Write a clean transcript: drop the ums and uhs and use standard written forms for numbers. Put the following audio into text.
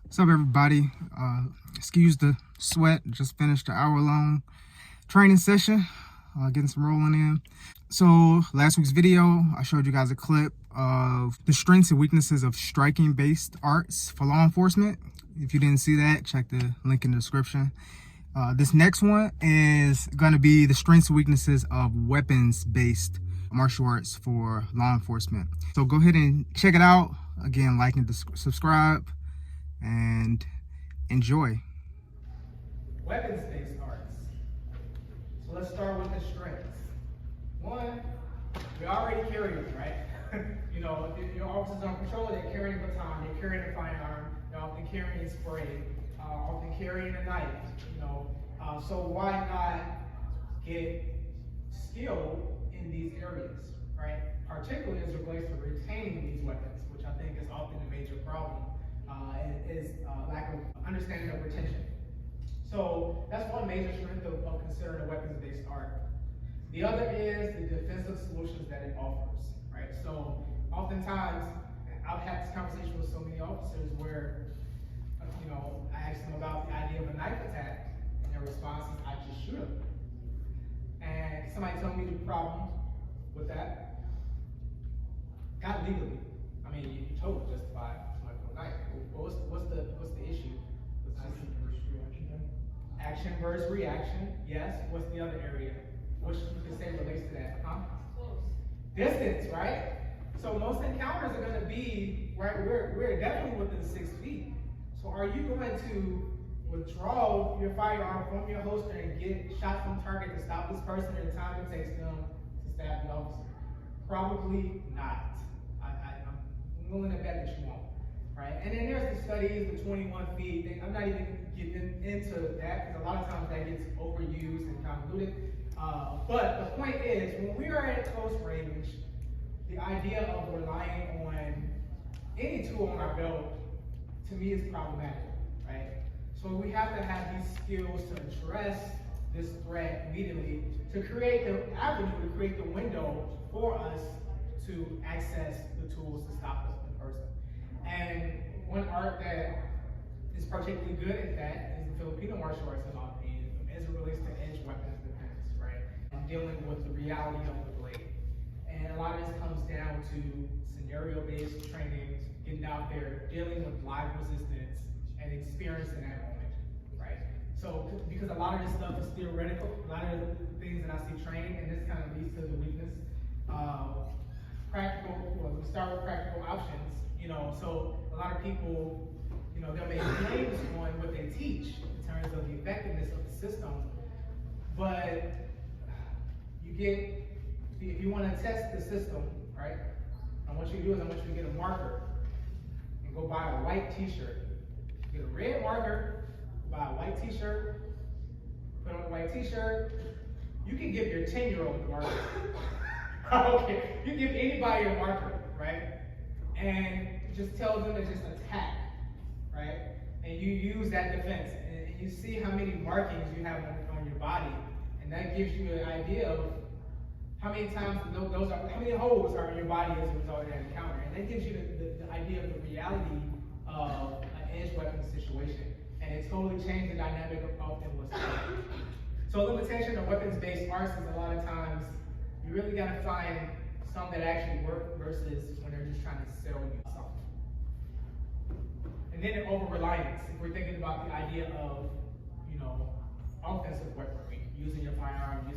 What's up, everybody? Excuse the sweat. Just finished an hour-long training session, getting some rolling in. So last week's video, I showed you guys a clip of the strengths and weaknesses of striking-based arts for law enforcement. If you didn't see that, check the link in the description. This next one is going to be the strengths and weaknesses of weapons-based martial arts for law enforcement. So go ahead and check it out. Again, like and subscribe, and enjoy. Weapons-based arts. So let's start with the strengths. One, we already carry them, right? Your officers on patrol, they're carrying a baton, they're carrying a firearm, they're often carrying spray, often carrying a knife, so why not get skilled in these areas, right? Particularly as it relates to retaining these weapons, which I think is often a major problem. Is lack of understanding of retention. So that's one major strength of considering a weapons-based art. The other is the defensive solutions that it offers, right? So oftentimes, I've had this conversation with so many officers where, I ask them about the idea of a knife attack, and their response is, I just shoot them. And somebody told me the problem with that, not legally. I mean, you totally justify somebody for a knife. What's the issue? Action versus reaction. Yes. What's the other area? Which you could say relates to that? Close. Distance, right? So most encounters are going to be right. We're definitely within 6 feet. So are you going to withdraw your firearm from your holster and get shot from target to stop this person in the time it takes them to stab the officer? Probably not. I'm willing to bet that you won't. Right? And then there's the studies, the 21 feet. I'm not even getting into that because a lot of times that gets overused and convoluted. But the point is, when we are at close range, the idea of relying on any tool on our belt, to me, is problematic, right? So we have to have these skills to address this threat immediately, to create the avenue, to create the window for us to access the tools to stop the person. And one art that is particularly good at that is the Filipino martial arts, in my opinion, as it relates to edge weapons defense, right? And dealing with the reality of the blade. And a lot of this comes down to scenario-based trainings, getting out there, dealing with live resistance, and experiencing that moment, right? So, because a lot of this stuff is theoretical, a lot of the things that I see training, and this kind of leads to the weakness. We start with practical options. So a lot of people, they'll make claims on what they teach in terms of the effectiveness of the system, but if you want to test the system, right, and what you do is I want you to get a marker and go buy a white t-shirt. Get a red marker, buy a white t-shirt, put on the white t-shirt. You can give your 10-year-old the marker. Okay, you give anybody a marker, right? And just tell them to just attack, right? And you use that defense, and you see how many markings you have on your body, and that gives you an idea of how many times how many holes are in your body as a result of that encounter, and that gives you the idea of the reality of an edge weapon situation, and it totally changed the dynamic of what's happening. So limitation of weapons-based arts is a lot of times you really got to find some that actually work versus when they're just trying to sell you something. And then over-reliance, if we're thinking about the idea of, offensive weaponry, using your firearm,